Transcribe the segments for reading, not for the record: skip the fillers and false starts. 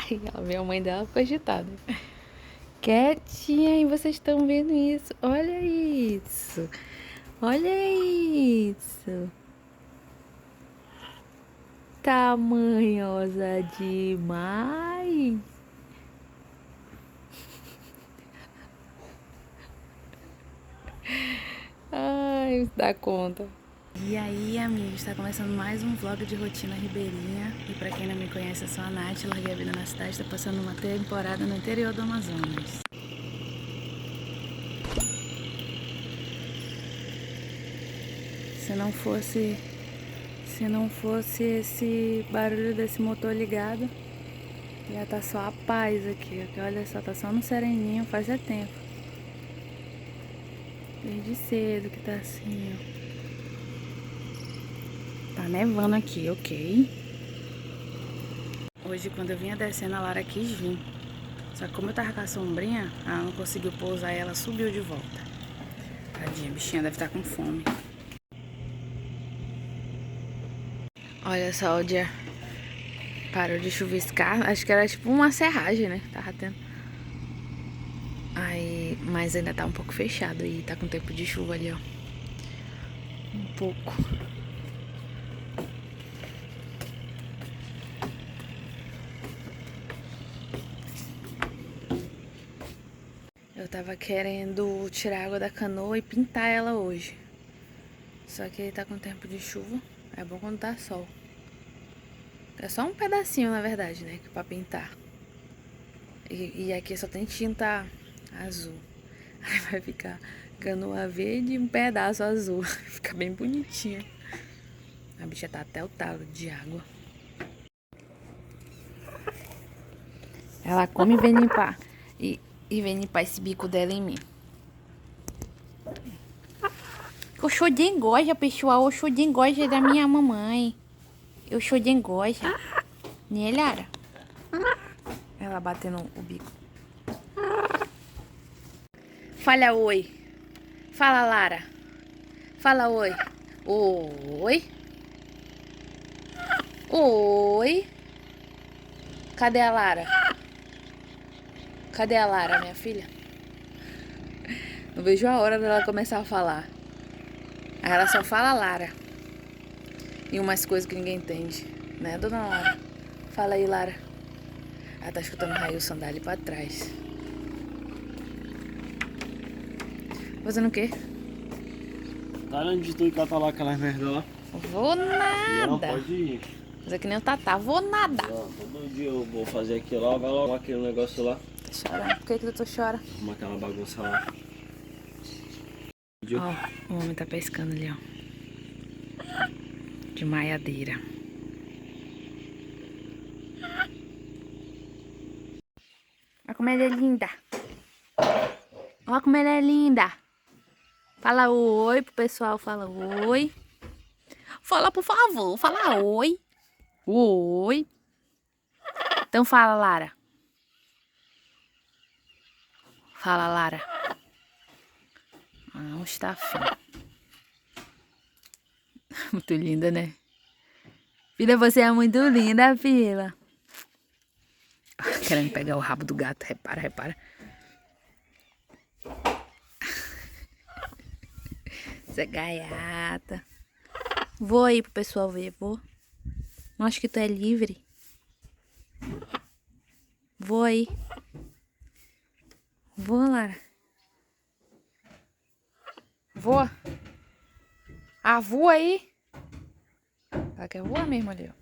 Ai, a minha mãe dela ficou agitada. Quietinha, e vocês estão vendo isso? Olha isso. Olha isso. Tamanhosa demais. Ai, dá conta. E aí, amigos, está começando mais um vlog de rotina ribeirinha. E pra quem não me conhece, eu sou a Nath, larguei a vida na cidade, tô passando uma temporada no interior do Amazonas. Se não fosse esse barulho desse motor ligado, ia tá só a paz aqui. Olha só, tá só no sereninho, faz tempo. Desde cedo que tá assim, ó. Tá nevando aqui, ok? Hoje, quando eu vinha descendo, a Lara quis vir. Só que como eu tava com a sombrinha, ela não conseguiu pousar e ela subiu de volta. Tadinha, a bichinha deve estar com fome. Olha só, o dia parou de chuviscar. Acho que era tipo uma serragem, né? Tava tendo. Aí, mas ainda tá um pouco fechado e tá com tempo de chuva ali, ó. Um pouco. Eu tava querendo tirar a água da canoa e pintar ela hoje. Só que aí tá com tempo de chuva. É bom quando tá sol. É só um pedacinho, na verdade, né? Pra pintar. E aqui só tem tinta azul. Aí vai ficar canoa verde e um pedaço azul. Fica bem bonitinha. A bicha tá até o talo de água. Ela come e vem limpar. E vem limpar esse bico dela em mim. Eu sou de engoja, pessoal. Eu sou de engoja da minha mamãe. Eu sou de engoja. Né, Lara? Ela batendo o bico. Fala oi. Fala, Lara. Fala oi. Oi. Oi. Cadê a Lara? Cadê a Lara, minha filha? Não vejo a hora dela começar a falar. Aí ela só fala Lara. E umas coisas que ninguém entende. Né, dona Lara? Fala aí, Lara. Ela tá escutando o Railson ali pra trás. Fazendo o quê? Tá olhando de tu e catar lá aquelas merda lá? Vou nada. Não, pode ir. Mas é que nem o Tatá, vou nada. Não, todo dia eu vou fazer aquilo lá, vai logo aquele negócio lá. Tá chorando? Por que tu chora? Arrumar aquela bagunça lá. Ó, o homem tá pescando ali, ó. De maiadeira. Olha como ela é linda. Olha como ela é linda. Fala oi pro pessoal, fala oi. Fala, por favor, fala oi. Oi. Então fala, Lara. Fala, Lara. Ah, um estafinho. Muito linda, né? Filha, você é muito linda, filha. Querendo pegar o rabo do gato. Repara, repara. Você é gaiata. Vou aí pro pessoal ver, vou. Não acho que tu é livre. Vou aí. Vou, Lara. Voa. Ah, voa aí. Ela quer voar mesmo ali, ó.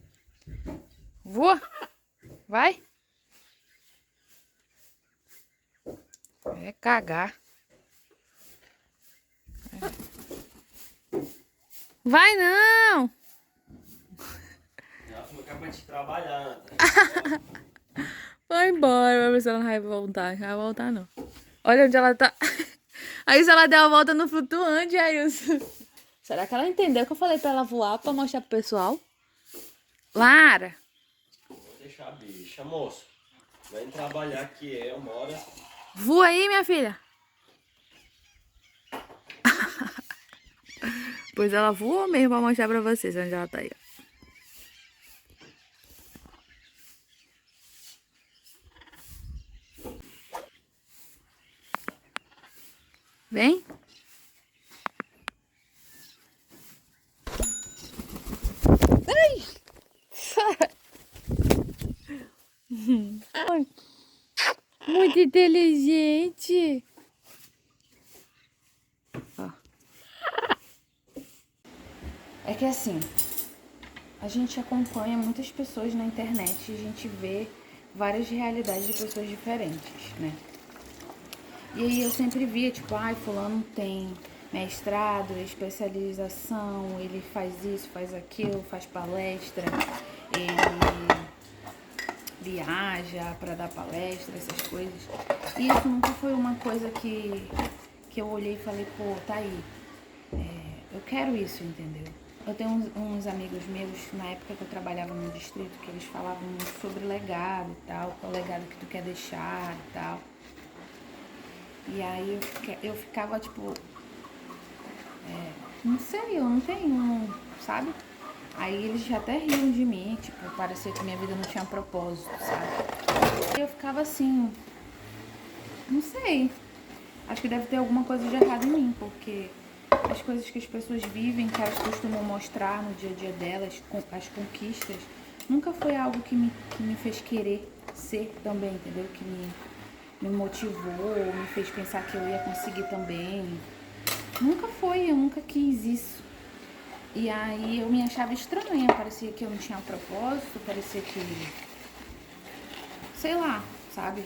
Voa. Vai. É cagar. Vai não. Já acaba de trabalhar. Vai embora, vai ver se ela não vai voltar. Não vai voltar, não. Olha onde ela tá. Aí se ela der a volta no flutuante, aí os... Será que ela entendeu que eu falei pra ela voar pra mostrar pro pessoal? Lara. Vou deixar a bicha, moço. Vem trabalhar que é uma hora. Voa aí, minha filha. Pois ela voou mesmo pra mostrar pra vocês onde ela tá aí. Vem. Ai! Ai, muito inteligente. Ó. É que assim, a gente acompanha muitas pessoas na internet e a gente vê várias realidades de pessoas diferentes, né? E aí eu sempre via, tipo, ai, fulano tem mestrado, especialização, ele faz isso, faz aquilo, faz palestra, ele viaja pra dar palestra, essas coisas. E isso nunca foi uma coisa que eu olhei e falei, pô, tá aí, eu quero isso, entendeu? Eu tenho uns amigos meus, na época que eu trabalhava no distrito, que eles falavam muito sobre legado e tal, qual legado que tu quer deixar e tal. E aí eu ficava tipo, não sei, eu não tenho, sabe? Aí eles até riam de mim, tipo, parecia que minha vida não tinha propósito, sabe? E eu ficava assim, não sei, acho que deve ter alguma coisa de errado em mim, porque as coisas que as pessoas vivem, que elas costumam mostrar no dia a dia delas, as conquistas, nunca foi algo que me fez querer ser também, entendeu? Que me motivou, me fez pensar que eu ia conseguir também. Nunca foi, eu nunca quis isso. E aí eu me achava estranha, parecia que eu não tinha propósito, parecia que, sei lá, sabe?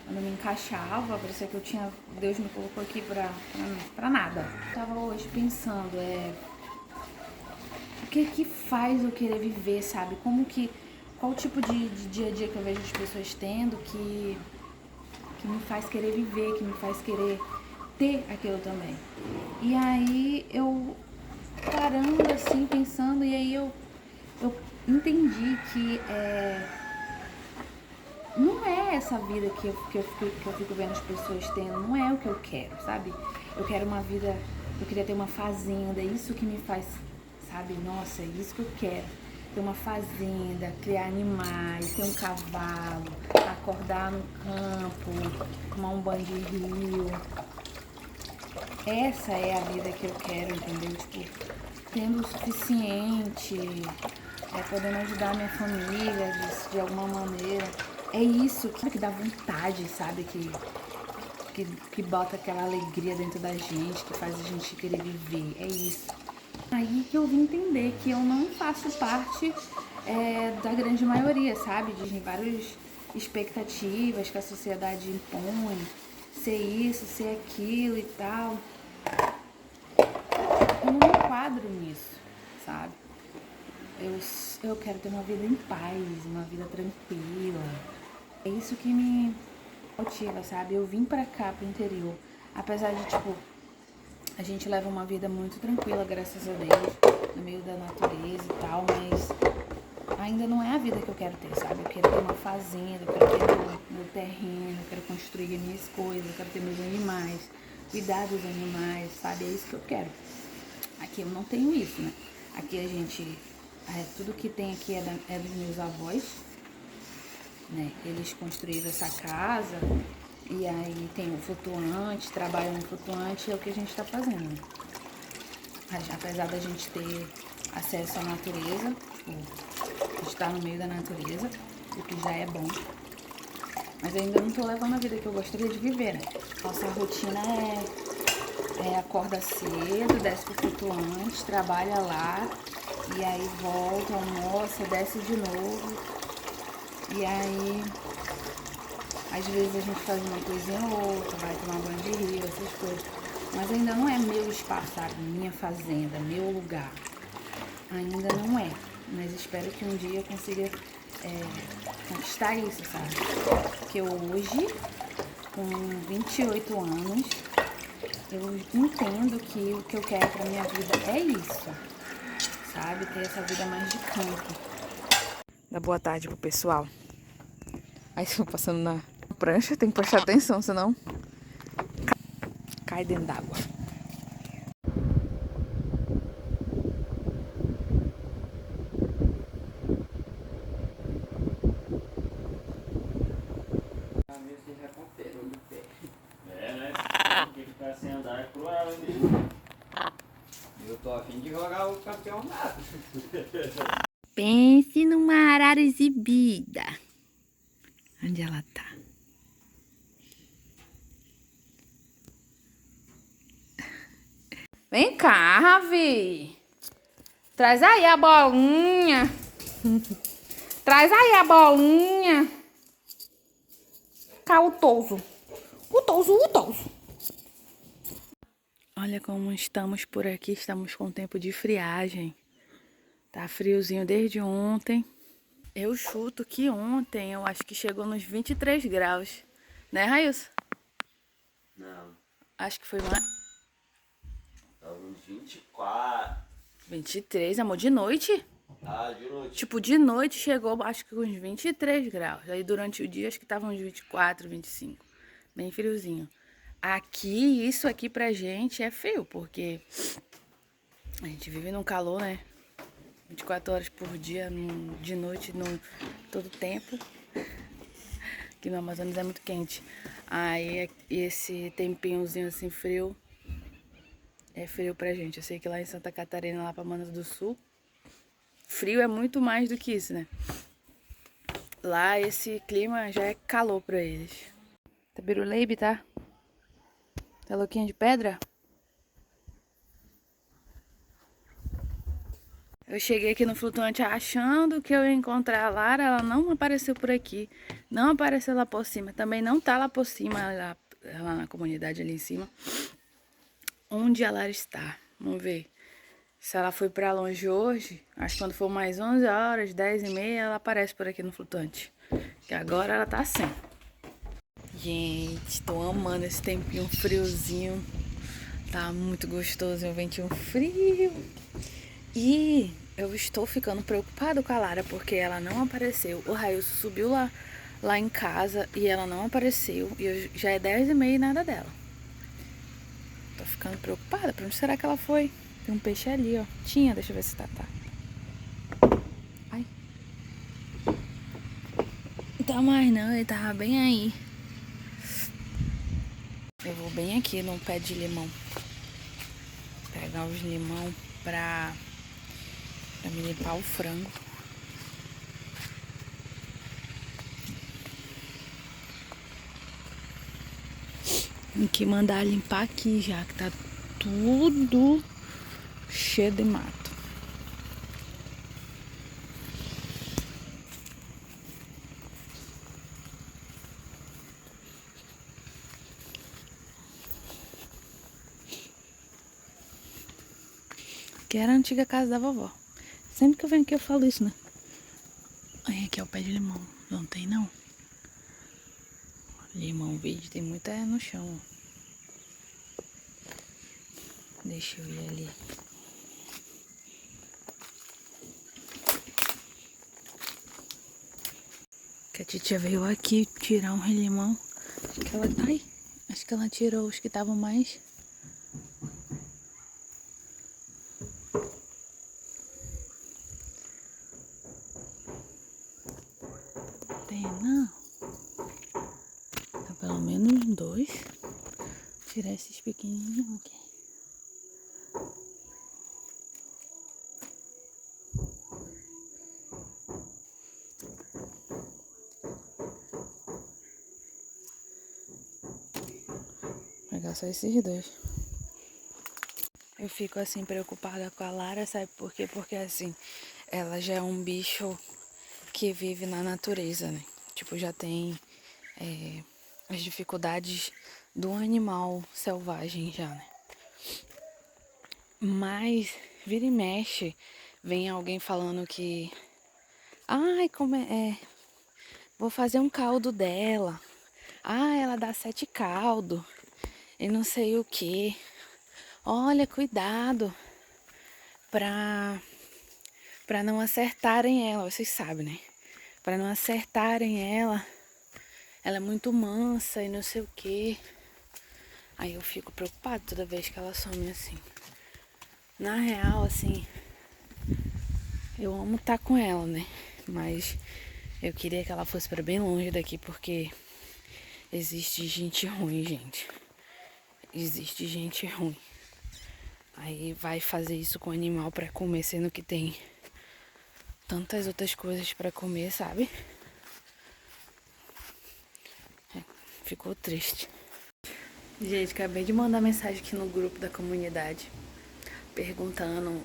Eu não me encaixava, parecia que eu tinha, Deus me colocou aqui pra nada. Eu tava hoje pensando, o que faz eu querer viver, sabe? Qual tipo de dia a dia que eu vejo as pessoas tendo que me faz querer viver, que me faz querer ter aquilo também. E aí eu parando assim, pensando, e aí eu entendi que não é essa vida que eu fico vendo as pessoas tendo, não é o que eu quero, sabe? Eu quero uma vida, eu queria ter uma fazenda, isso que me faz, sabe? Nossa, é isso que eu quero. Ter uma fazenda, criar animais, ter um cavalo, acordar no campo, tomar um banho de rio. Essa é a vida que eu quero, entendeu? Tipo, tendo o suficiente, podendo ajudar a minha família de alguma maneira. É isso que dá vontade, sabe? Que bota aquela alegria dentro da gente, que faz a gente querer viver. É isso. Aí que eu vim entender que eu não faço parte da grande maioria, sabe? De várias expectativas que a sociedade impõe. Ser isso, ser aquilo e tal. Eu não me enquadro nisso, sabe? Eu quero ter uma vida em paz, uma vida tranquila. É isso que me motiva, sabe? Eu vim pra cá, pro interior. Apesar de, tipo, a gente leva uma vida muito tranquila, graças a Deus, no meio da natureza e tal, mas ainda não é a vida que eu quero ter, sabe? Eu quero ter uma fazenda, eu quero ter meu terreno, eu quero construir minhas coisas, eu quero ter meus animais, cuidar dos animais, sabe? É isso que eu quero. Aqui eu não tenho isso, né? Aqui a gente, tudo que tem aqui é dos meus avós, né? Eles construíram essa casa e aí tem o flutuante, trabalham no flutuante, é o que a gente tá fazendo, né? Apesar da gente ter acesso à natureza, tipo, a gente tá no meio da natureza, o que já é bom. Mas ainda não tô levando a vida que eu gostaria de viver, né? Nossa rotina acorda cedo, desce pro flutuante, trabalha lá, e aí volta, almoça, desce de novo. E aí, às vezes a gente faz uma coisinha ou outra, vai tomar banho de rio, essas coisas. Mas ainda não é meu espaço, sabe? Minha fazenda, meu lugar. Ainda não é. Mas espero que um dia eu consiga conquistar isso, sabe? Porque hoje, com 28 anos, eu entendo que o que eu quero pra minha vida é isso, sabe? Ter essa vida mais de campo. Dá boa tarde pro pessoal. Aí se eu passando na prancha, tem que prestar atenção, senão cai dentro d'água. É, né? Tem que ficar sem andar tô a fim de jogar o campeonato. Pense numa arara exibida. Onde ela tá? Vem cá, Ravi. Traz aí a bolinha. Traz aí a bolinha. Cá o touso. O touso. Olha como estamos por aqui. Estamos com tempo de friagem. Tá friozinho desde ontem. Eu chuto que ontem eu acho que chegou nos 23 graus. Né, Railson? Não, Acho que foi mais. tá uns 24. 23, amor, de noite? Ah, de noite. Tipo, de noite chegou, acho que uns 23 graus. Aí durante o dia, acho que tava uns 24, 25. Bem friozinho. Aqui, isso aqui pra gente é frio, porque a gente vive num calor, né? 24 horas por dia, de noite, todo tempo. Aqui no Amazonas é muito quente. Aí, esse tempinhozinho assim frio, é frio pra gente. Eu sei que lá em Santa Catarina, lá pra Manas do Sul, frio é muito mais do que isso, né? Lá esse clima já é calor pra eles. Tá biruleibe, tá? Tá louquinha de pedra? Eu cheguei aqui no flutuante achando que eu ia encontrar a Lara, ela não apareceu por aqui. Não apareceu lá por cima. Também não tá lá por cima, lá na comunidade ali em cima. Onde a Lara está? Vamos ver. Se ela foi pra longe hoje, acho que quando for mais 11 horas, 10h30, ela aparece por aqui no flutuante. Que agora ela tá sem. Gente, tô amando esse tempinho friozinho. Tá muito gostoso, um ventinho frio. E eu estou ficando preocupada com a Lara, porque ela não apareceu. O Railson subiu lá em casa e ela não apareceu. E já é 10h30 e nada dela. Tô ficando preocupada. Pra onde será que ela foi? Tem um peixe ali, ó. Tinha, deixa eu ver se tá. Ai. Não tá mais não, ele tava bem aí. Eu vou bem aqui no pé de limão. Pegar os limão pra me limpar o frango. Tem que mandar limpar aqui já, que tá tudo cheio de mato. Que era a antiga casa da vovó. Sempre que eu venho aqui eu falo isso, né? Aí aqui é o pé de limão. Não tem não. Limão verde tem muita no chão, ó. Deixa eu ir ali. Que a titia veio aqui tirar um limão. Acho que ela tirou os que estavam mais. Tem não. Tá pelo menos 2. Tirar esses pequenininhos aqui. Vou pegar só esses 2. Eu fico assim preocupada com a Lara, sabe por quê? Porque assim, ela já é um bicho que vive na natureza, né? Tipo, já tem as dificuldades do animal selvagem já, né? Mas vira e mexe, vem alguém falando que ai, vou fazer um caldo dela. Ah, ela dá 7 caldo. E não sei o que. Olha, cuidado pra não acertarem ela, vocês sabem, né? Pra não acertarem ela. Ela é muito mansa e não sei o que. Aí eu fico preocupada toda vez que ela some assim. Na real, assim, eu amo estar com ela, né? Mas eu queria que ela fosse pra bem longe daqui, porque existe gente ruim, gente. Existe gente ruim. Aí vai fazer isso com o animal pra comer, sendo que tem tantas outras coisas pra comer, sabe? Ficou triste. Gente, acabei de mandar mensagem aqui no grupo da comunidade perguntando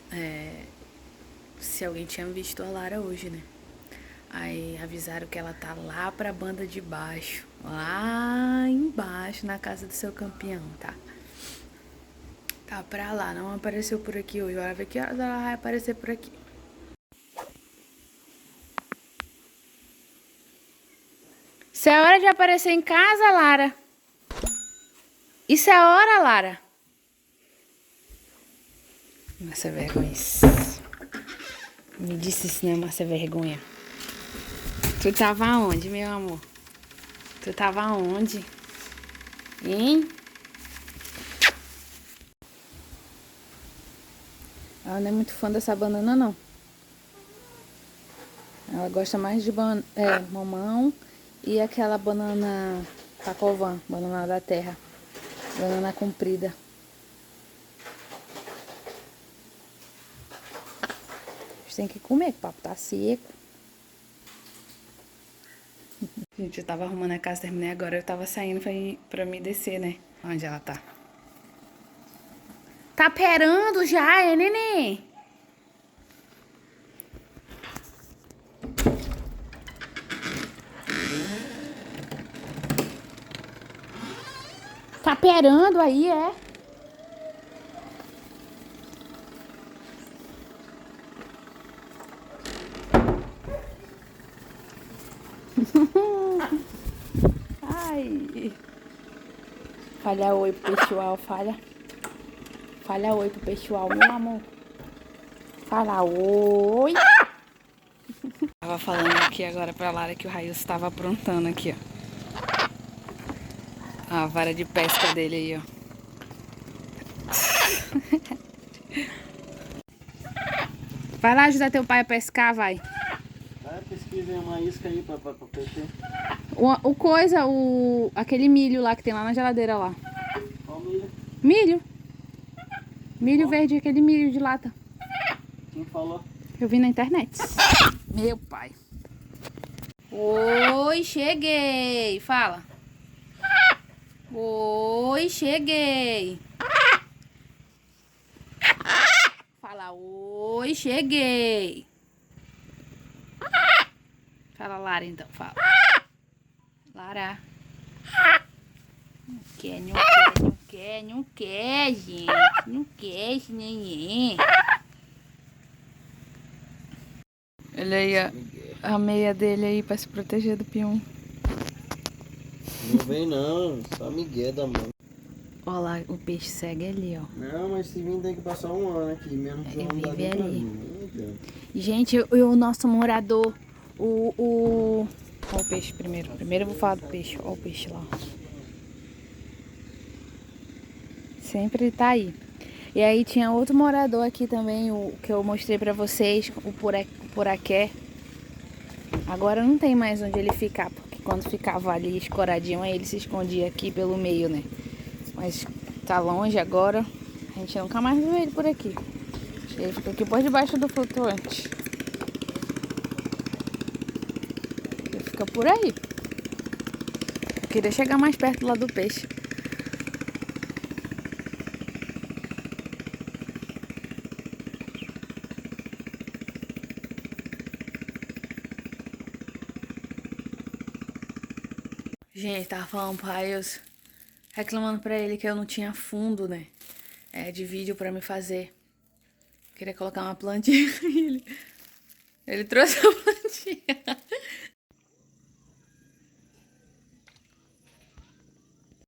se alguém tinha visto a Lara hoje, né? Aí avisaram que ela tá lá pra banda de baixo. Lá embaixo, na casa do seu campeão, tá? Tá pra lá, não apareceu por aqui hoje. Bora ver que horas ela vai aparecer por aqui. Isso é hora de aparecer em casa, Lara? Isso é hora, Lara? Massa vergonha. Me disse isso, né, massa vergonha? Tu tava onde, meu amor? Tu tava onde? Hein? Ela não é muito fã dessa banana, não. Ela gosta mais de mamão e aquela banana pacovan, banana da terra. Banana comprida. Você tem que comer, que o papo tá seco. Gente, eu tava arrumando a casa, terminei agora. Eu tava saindo pra me descer, né? Onde ela tá? Tá perando já, é, neném? Tá perando aí, é? Ai. Falha oi pro pessoal, falha. Falha oi pro pessoal, meu amor. Fala oi. Tava falando aqui agora pra Lara que o Railson estava aprontando aqui, ó. A vara de pesca dele aí, ó. Vai lá ajudar teu pai a pescar, vai. Vai, pesquisa uma isca aí pra peixe. Aquele milho lá que tem lá na geladeira lá. Qual milho? Milho. Milho verde, aquele milho de lata. Quem falou? Eu vi na internet. Meu pai. Oi, cheguei. Fala. Oi, cheguei. Fala, oi, cheguei. Fala, Lara, então, fala. Lara. Não quer, não quer, não quer, não quer, gente. Não quer esse neném. Olha aí a meia dele aí pra se proteger do peão. Não vem não, só migué da mão. Olha lá, o peixe segue ali, ó. Não, mas se vir tem que passar um ano aqui, mesmo que Ele não dá vive pra ali. mim. Gente, o nosso morador, Olha o peixe primeiro. Primeiro eu vou falar do peixe. Olha o peixe lá. Sempre tá aí. E aí tinha outro morador aqui também, o que eu mostrei pra vocês, o Poraqué. Agora não tem mais onde ele ficar, porque quando ficava ali escoradinho, aí ele se escondia aqui pelo meio, né? Mas tá longe agora, a gente nunca mais viu ele por aqui. Ele fica aqui por debaixo do flutuante. Ele fica por aí. Eu queria chegar mais perto lá do peixe. Gente, tava falando pro Rails, reclamando pra ele que eu não tinha fundo, né? De vídeo pra me fazer. Queria colocar uma plantinha. Ele trouxe a plantinha.